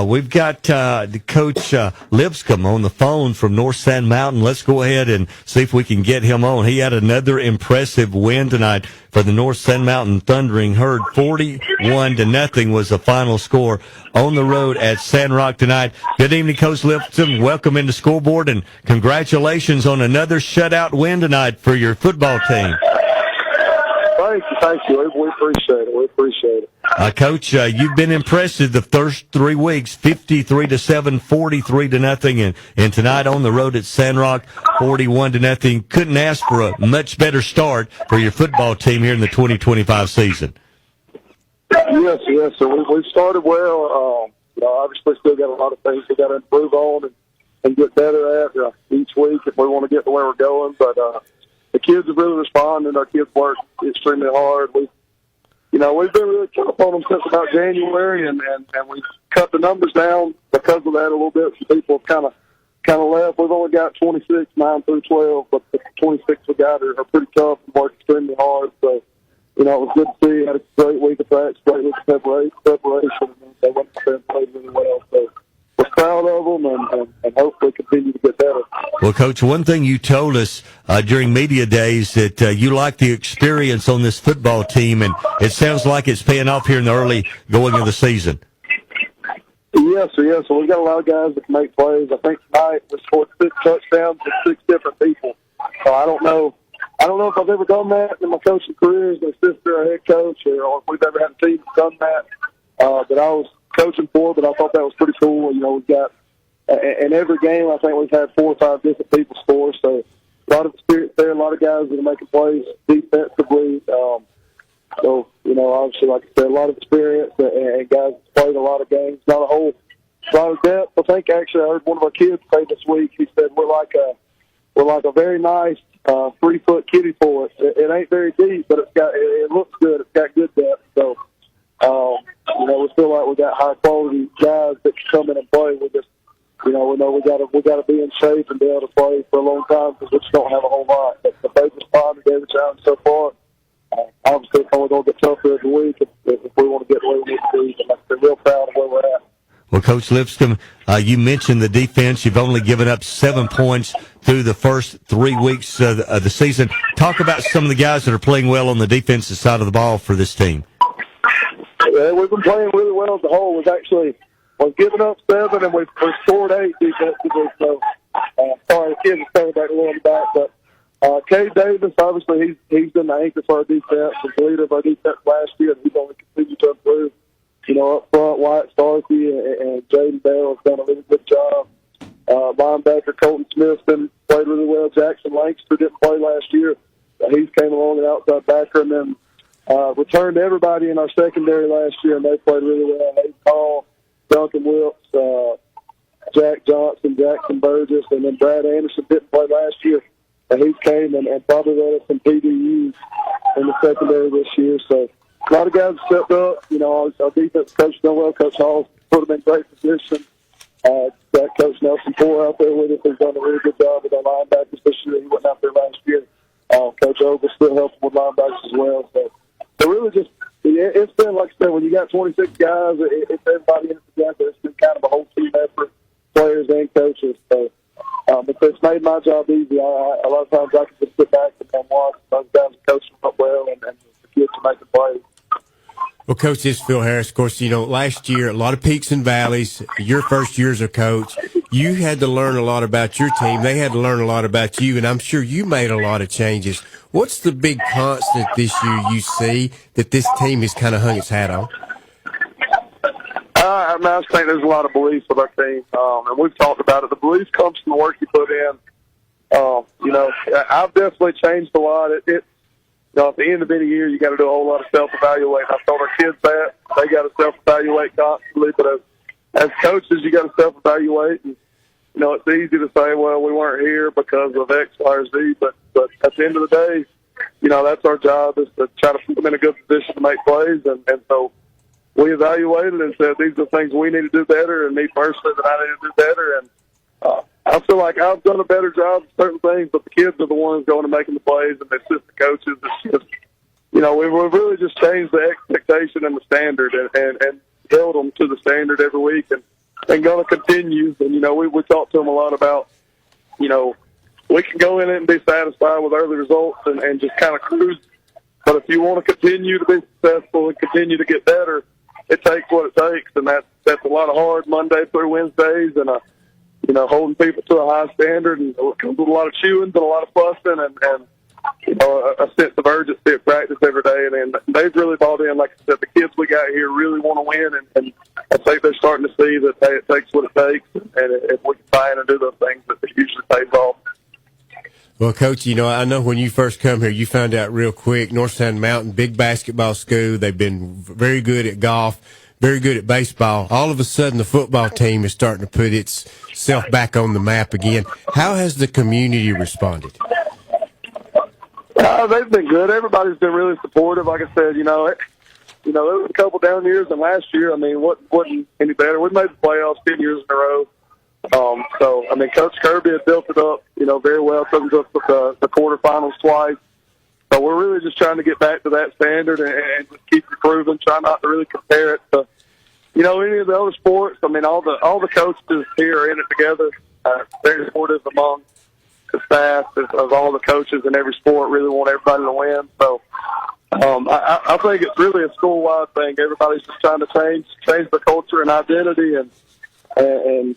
We've got the Coach Lipscomb on the phone from North Sand Mountain. Let's go ahead and see if we can get him on. He had another impressive win tonight for the North Sand Mountain Thundering Herd. 41-0 was the final score on the road at Sand Rock tonight. Good evening, Coach Lipscomb. Welcome into Scoreboard, and congratulations on another shutout win tonight for your football team. Thank you. We appreciate it. Coach, you've been impressive the first 3 weeks, 53-7, 43-0, and tonight on the road at Sand Rock, 41-0. Couldn't ask for a much better start for your football team here in the 2025 season. Yes. So we've started well. Obviously, still got a lot of things we got to improve on and get better at each week if we want to get to where we're going. But the kids have really responded. Our kids work extremely hard. We've been really tough on them since about January, and we cut the numbers down because of that a little bit. Some people have kind of left. We've only got 26, 9 through 12, but the 26 we got are pretty tough and work extremely hard. So, it was good to see. Had a great week of practice, great week of preparation, and they went up there and played really well. So we're proud of them, and hopefully continue to get better. Well, Coach, one thing you told us during media days that you like the experience on this football team, and it sounds like it's paying off here in the early going of the season. Yes. So we've got a lot of guys that can make plays. I think tonight we scored 6 touchdowns with 6 different people. So I don't know if I've ever done that in my coaching career as an assistant or a head coach, or if we've ever had a team that's done that I was coaching for, but I thought that was pretty cool. We've got in every game, I think we've had 4 or 5 different people score. So a lot of experience there, a lot of guys that are making plays defensively. So, obviously, like I said, a lot of experience and guys that played a lot of games. Not a lot of depth. I think actually I heard one of our kids say this week. He said we're like a very nice 3-foot kiddie pool. It ain't very deep, but it looks good. It's got good depth. So, we feel like we got high quality guys that can come in and play. We just, we know we got to be in shape and be able to play for a long time because we just don't have a whole lot. But they responded to every challenge so far. Obviously, it's only going to get tougher every week if we want to get where we need to be. But they're real proud of where we're at. Well, Coach Lipscomb, you mentioned the defense. You've only given up 7 points through the first 3 weeks of the season. Talk about some of the guys that are playing well on the defensive side of the ball for this team. Yeah, we've been playing really well as a whole. We've given up 7 and we've scored 8 defensively. So, sorry, the kids are coming back a little in the back, but Cade Davis, obviously, he's been the anchor for our defense, the leader of our defense last year, and he's only continued to improve. Up front, Wyatt Starkey and Jaden Bell have done a really good job. Linebacker Colton Smith's played really well. Jackson Lankster didn't play last year. He came along an outside backer, and then returned everybody in our secondary last year, and they played really well. Hayden Hall, Duncan Wilkes, Jack Johnson, Jackson Burgess, and then Brad Anderson didn't play last year. And he came and probably led us some PDUs in the secondary this year. So a lot of guys stepped up. Our defense coach done well. Coach Hall put them in great position. Got Coach Nelson Poore out there with us. He's done a really good job with our linebackers this year. He wasn't out there last year. Coach Ogle still helping with linebackers as well. So really just, it's been, like I said, when you got 26 guys, it's everybody in it together. It's been kind of a whole team effort, players and coaches. So it's made my job easy. A lot of times I can just sit back and watch those guys coaching up well and the kids are making plays. Well, Coach, this is Phil Harris. Of course, last year, a lot of peaks and valleys. Your first year as a coach, you had to learn a lot about your team. They had to learn a lot about you, and I'm sure you made a lot of changes. What's the big constant this year you see that this team has kind of hung its hat on? I think there's a lot of belief with our team, and we've talked about it. The belief comes from the work you put in. I've definitely changed a lot. At the end of any year, you got to do a whole lot of self-evaluating. I've told our kids that. They got to self-evaluate constantly, but as coaches, you got to self-evaluate. And, it's easy to say, well, we weren't here because of X, Y, or Z, but at the end of the day, that's our job is to try to put them in a good position to make plays. And so we evaluated and said, these are the things we need to do better, and me personally that I need to do better. And I feel like I've done a better job of certain things, but the kids are the ones going and making the plays, and the assistant coaches. It's just, we've really just changed the expectation and the standard and held them to the standard every week. And and going to continue. And, we talked to them a lot about, we can go in it and be satisfied with early results and just kind of cruise. But if you want to continue to be successful and continue to get better, it takes what it takes. And that's a lot of hard Monday through Wednesdays and, holding people to a high standard. And it comes with a lot of chewing and a lot of fussing and a sense of urgency at practice every day. And they've really bought in. Like I said, the kids we got here really want to win. And I think they're starting to see that it takes what it takes. And if we can buy in and do those things, that it usually pays off. Well, Coach, I know when you first come here, you found out real quick, North Sand Mountain, big basketball school. They've been very good at golf, very good at baseball. All of a sudden, the football team is starting to put itself back on the map again. How has the community responded? They've been good. Everybody's been really supportive. Like I said, there was a couple down years, and last year, wasn't any better. We made the playoffs 10 years in a row. Coach Kirby had built it up, very well. Took us to the quarterfinals twice. So we're really just trying to get back to that standard and just keep improving. Try not to really compare it to, any of the other sports. All the coaches here are in it together. Very supportive among the staff of all the coaches in every sport. Really want everybody to win. So I think it's really a school-wide thing. Everybody's just trying to change the culture and identity and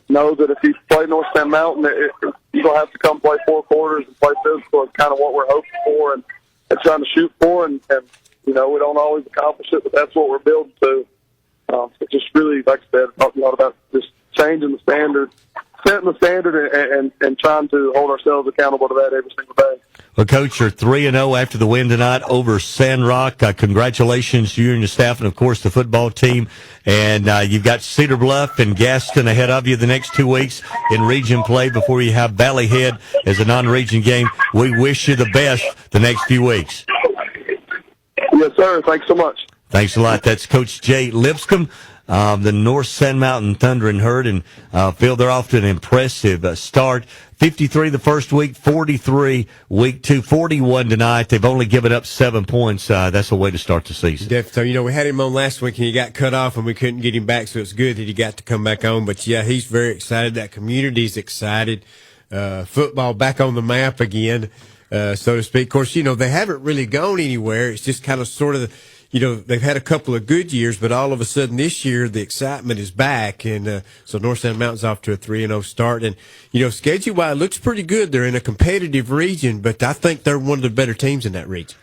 know that if you play North Sand Mountain, you don't have to come play 4 quarters and play physical. It's kind of what we're hoping for and trying to shoot for. And we don't always accomplish it, but that's what we're building to. So just really, like I said, talking a lot about just changing the standard, setting the standard, and trying to hold ourselves accountable to that every single day. Well, Coach, you're 3-0 after the win tonight over Sand Rock. Congratulations to you and your staff and, of course, the football team. And you've got Cedar Bluff and Gaston ahead of you the next 2 weeks in region play before you have Valley Head as a non-region game. We wish you the best the next few weeks. Yes, sir. Thanks so much. Thanks a lot. That's Coach Jay Lipscomb. The North Sand Mountain Thunder and Herd, and Phil, they're off to an impressive start. 53 the first week, 43 week 2, 41 tonight. They've only given up 7 points. That's a way to start the season. Definitely. We had him on last week and he got cut off and we couldn't get him back, so it's good that he got to come back on. But yeah, he's very excited. That community's excited. Football back on the map again, so to speak. Of course, they haven't really gone anywhere. It's just kind of sort of they've had a couple of good years, but all of a sudden this year the excitement is back, and so North Sand Mountain's off to a 3-0 start. And schedule-wise, it looks pretty good. They're in a competitive region, but I think they're one of the better teams in that region.